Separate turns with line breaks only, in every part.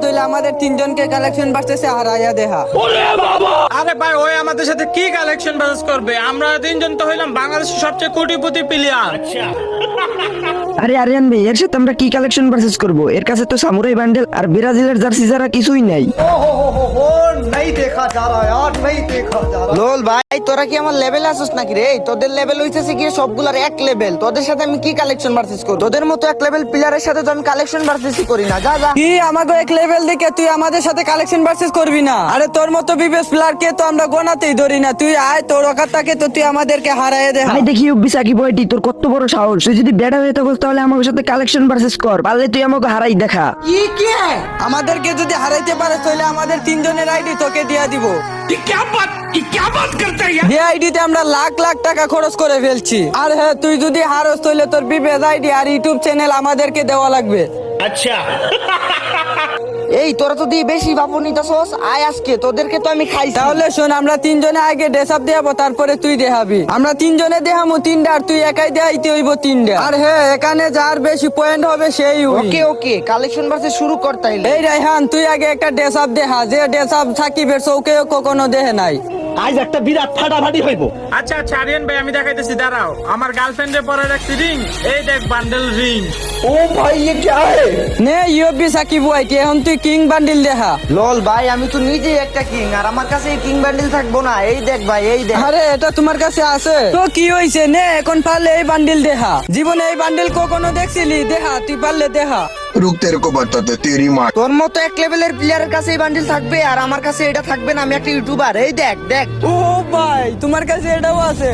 তুইলে আমাদের তিনজনকে কালেকশন বাড়তেছে হারাইয়া দেখা।
আরে ভাই ওই আমাদের সাথে কি কালেকশন বাজাজ করবে? আমরা তিনজন তো হইলাম বাংলাদেশের সবচেয়ে কোটিপতি প্লেয়ার।
আরে আরিয়ান ভাই, এর সাথে আমরা কি কালেকশন পারচেজ করব? এর কাছে তো সামুরাই বান্ডেল আর ব্রাজিলের জার্সি ছাড়া কিছুই নাই।
লোল ভাই, তোরা কি আমার লেভেল আসছিস নাকি রে? তোদের লেভেল হইতেছে কি সবগুলার এক লেভেল। তোদের সাথে আমি কি কালেকশন পারচেজ করব? তোদের মতো এক লেভেল প্লেয়ারের সাথে তো আমি কালেকশন পারচেজই করি না। যা যা। কি আমাকে এক লেভেল দেখে তুই আমাদের সাথে কালেকশন পারচেজ করবি না? আরে তোর মতো বিবেস প্লেয়ার কে তো আমরা গোনাতেই ধরি না। তুই আয়, তোর ওকারটাকে তো তুই আমাদেরকে হারাইয়ে দে।
আমি দেখি ইউবি সাকিব বয়টি, তোর কত বড় সাহস! তুই যদি বেড়া হয়ে থাকিস তাহলে আমার সাথে কালেকশন পারচেজ কর, পারলে তুই আমাকে হারাই দেখা।
আমাদেরকে যদি হারাইতে পারে তাহলে আমাদের তিনজনের আইডি তোকে দিয়ে দিব। যে আইডিতে আমরা লাখ লাখ টাকা খরচ করে ফেলছি। আর হ্যাঁ, তুই যদি হারস তাহলে তোর বিবেজ আইডি আর ইউটিউব চ্যানেল আমাদেরকে দেওয়া লাগবে।
আচ্ছা
এই তোরা তো দিয়ে বেশি বাপু নিতেছস। আয় আজকে তোদেরকে তো আমি খাই। তাহলে শোন, আমরা তিনজনে আগে ড্রেস আপ দেখাবো, তারপরে তুই দেখাবি। আমরা তিনজনে দেখাবো তিনটা, আর তুই একাই দেখাইতে হইব তিনটা। আর হ্যাঁ, এখানে যার বেশি পয়েন্ট হবে সেই ওকে ওকে কালেকশন ভার্সেস শুরু কর তাইলে। এই রাইহান, তুই আগে একটা ড্রেস আপ দেখা, যে ড্রেস আপ সাকিবের চৌকেও কখনো দেখে নাই।
আজ একটা বিরাট ফাটাফাটি হইব।
আচ্ছা আচ্ছা আরিয়ান ভাই, আমি দেখাইতেছি, দাঁড়াও। আমার গার্লফ্রেন্ডে পরে রাখছি রিং, এই দেখ বান্ডেল রিং।
ও ভাই ये क्या है?
নে ইউবি সাকিব ওয়াইটি, এখন তুই কিং বান্ডিল দেখা। লল ভাই, আমি তো নিজেই একটা কিং, আর আমার কাছে এই কিং বান্ডিল থাকবো না। এই দেখ ভাই, এই দেখ। আরে এটা তোমার কাছে আছে তো কি হইছে? নে এখন পারলে এই বান্ডিল দেখা। জীবনে এই বান্ডিল কখনো দেখছিলি? দেখা, তুই পারলে দেখা।
रुक तेरे को बताते तेरी माँ।
তোর মতো এক লেভেলের প্লেয়ারের কাছে এই বান্ডিল থাকবে আর আমার কাছে এটা থাকবে না? আমি একটা ইউটিউবার। এই দেখ দেখ। ও ভাই, তোমার কাছে এটাও আছে?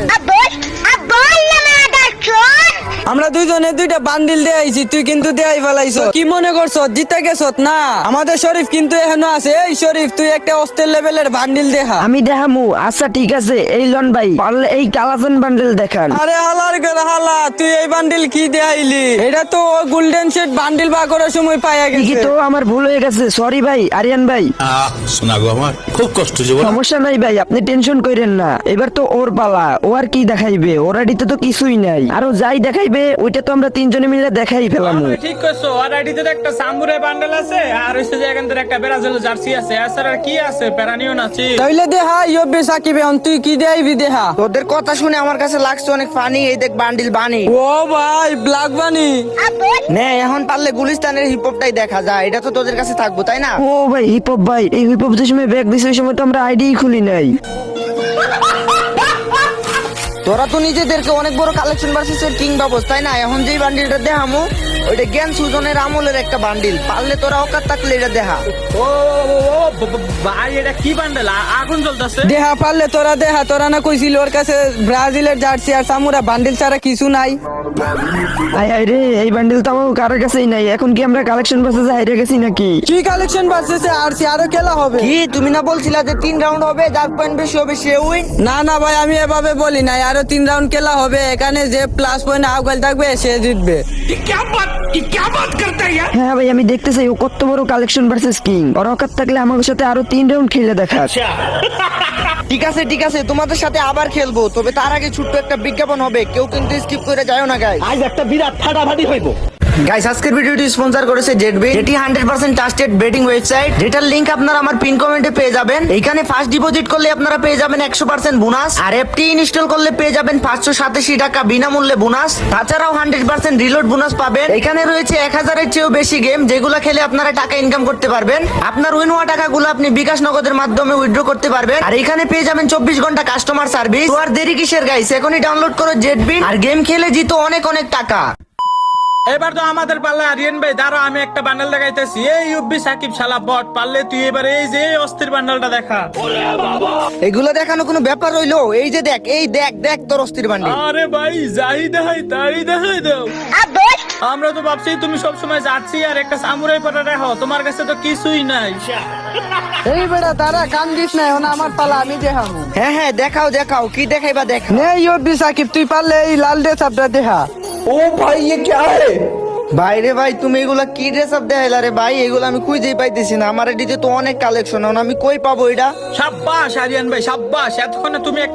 আমরা দুইজনে দুইটা বান্ডিল দেয়াইছি, তুই কিন্তু দেয়াই ফেলাইছ। কি মনে করছ জিতে গেছ? না, আমাদের শরীফ কিন্তু এখনো আছে। এই শরীফ, তুই একটা অস্ত্রের লেভেলের বান্ডিল দেখা।
আমি দেখামু। আচ্ছা ঠিক আছে, এই লন ভাই, পারলে এই কালাফেন বান্ডেল দেখান।
আরে হালার করে হালা, তুই এই বান্ডিল কি দেয়াইলি? এটা তো গোল্ডেন সেট বান্ডিল বা করার সময় পাইয়া
ঠিকই
গেছে।
তো, আমার ভুল হয়ে গেছে, সরি ভাই আরিয়ান ভাই।
শোনা গো আমার খুব কষ্ট জীবন।
সমস্যা নাই ভাই, আপনি টেনশন করেন না। এবার তো ওর পালা, ও আর কি দেখাইবে? ওর আইডিতে তো কিছুই নাই, আরো যাই দেখাইবে ওইটা তো আমরা তিনজনে মিলে দেখাই ফেলাম।
তুমি ঠিক কইছো, আর আইডিতে একটা সামুরাই বান্ডেল আছে, আর হইছে যে এখান থেকে একটা ব্রাজিল জার্সি আছে। এছাড়া আর কি আছে? প্যারানিও নাচি।
তাইলে দেখা ইউবি সাকিব, এখন তুই কি দেয়াইবি দেখা। তোদের কথা শুনে আমার কাছে লাগছে অনেক ফানি। এই দেখ বান্ডিল বানি। ও ভাই, ব্ল্যাক বানি। নে এখন পারলে গুলিস্তানের হিপ হপটাই দেখা যায়। এটা তো তোদের কাছে থাকবো, তাই না?
ও ভাই হিপ হপ ভাই, এই হিপ হপ যে সময় ব্যাগ দিছে ওই সময় তো আমরা আইডি খুলি নাই।
তোরা তো নিজেদেরকে অনেক বড় কালেকশন ভার্সেস এর কিং ভাবস, তাই না? এখন যেই বান্ডিলটা দেখামু ওইটা জ্ঞান সুজনের আমলের একটা বান্ডিল। পারলে তোরা অকার থাকলে এটা দেখা।
ও ভাই, এটা কি বান্ডেল? আগুন জ্বলতেছে।
দেহা পারলে তোরা দেখা। তোরা না কইছিল ওর কাছে ব্রাজিলের জার্সি আর সামুরা বান্ডিল ছাড়া কিছু নাই?
আয় আয় রে, এই বান্ডেল তো আমার কারোর কাছেই নাই। এখন কি আমরা কালেকশন পারচেজ হাইরে গেছি নাকি?
কি কালেকশন ভার্সেস আরসি আরো খেলা হবে? কি তুমি না বলছিলা যে 3 রাউন্ড হবে, যার পয়েন্ট বেশি হবে সে উইন? না না ভাই, আমি এভাবে বলি নাই। আরো 3 রাউন্ড খেলা হবে। এখানে যে প্লাস পয়েন্ট আউগাল থাকবে সে জিতবে।
হ্যাঁ ভাই, আমি দেখতে চাই ও কত বড় কালেকশন ভার্সেস কিং। ওর অকাত থাকলে আমার সাথে আরো 3 রাউন্ড খেলে দেখা।
ঠিক আছে ঠিক আছে, তোমাদের সাথে আবার খেলবো, তবে তার আগে ছোট্ট একটা বিজ্ঞাপন হবে। কেউ কিন্তু স্কিপ করে যাও না গাইস।
আজ একটা বিরাট ফাটাফাটি হইব।
গাইস, আজকের ভিডিওটি স্পন্সর করেছে জেটবেট, যেটি 100% ট্রাস্টেড বেটিং ওয়েবসাইট, যেটার লিংক আপনারা আমার পিন কমেন্টে পেয়ে যাবেন। এইখানে ফার্স্ট ডিপোজিট করলে আপনারা পেয়ে যাবেন 100% বোনাস, আর অ্যাপটি ইনস্টল করলে পেয়ে যাবেন 587 টাকা বিনামূল্যে বোনাস। তাছাড়াও 100% রিলোড বোনাস পাবেন। এখানে রয়েছে 1000-এর চেয়েও বেশি গেম, যেগুলো খেলে আপনারা টাকা ইনকাম করতে পারবেন। আপনার উইন হওয়া টাকাগুলো আপনি বিকাশ নগদের মাধ্যমে উইথড্র করতে পারবেন। আর এখানে পেয়ে যাবেন 24 ঘন্টা কাস্টমার সার্ভিস। তো আর দেরি কিসের গাইস, এখনই ডাউনলোড করো জেটবিট আর গেম খেলে জিতো অনেক অনেক টাকা।
এবার তো আমাদের পাল্লা। আরিয়ান ভাই দাঁড়াও, আমি একটা বান্ডেল দেখাইতেছি। এই ইউবি সাকিব শালা বট, পারলে তুই এবার এই যে অস্থির বান্ডেলটা দেখা।
এগুলো দেখানো কোনো ব্যাপার হইলো? এই যে দেখ, এই দেখ দেখ তোর অস্থির বান্ডিল।
আরে ভাই, যাই দেখাই তাই দেখাই দাও। আমরা তো ভাবছি তুমি সবসময় যাচ্ছি আর একটা সামুরাই পরে রাখো, তোমার কাছে তো কিছুই নাই।
এই বেটা, তারা কান দিস না, এখন আমার পালা, আমি দেখাবো। হ্যাঁ হ্যাঁ, দেখাও দেখাও, কি দেখাইবা দেখ। নে ইউবি সাকিব, তুই পারলে এই লাল ড্রেস আপটা দেখা।
ও ভাই ये क्या है?
ভাইরে ভাই, তুমি এগুলা কি ড্রেস আপ দেখাইলা রে ভাই? এগুলো আমি খুঁজেই পাইতেছি না। আমার এদিকে তো অনেক কালেকশন, আমি কই পাবো এটা?
সাব্বাস আরিয়ান ভাই, সাব্বাস। এতক্ষণে তুমি একটা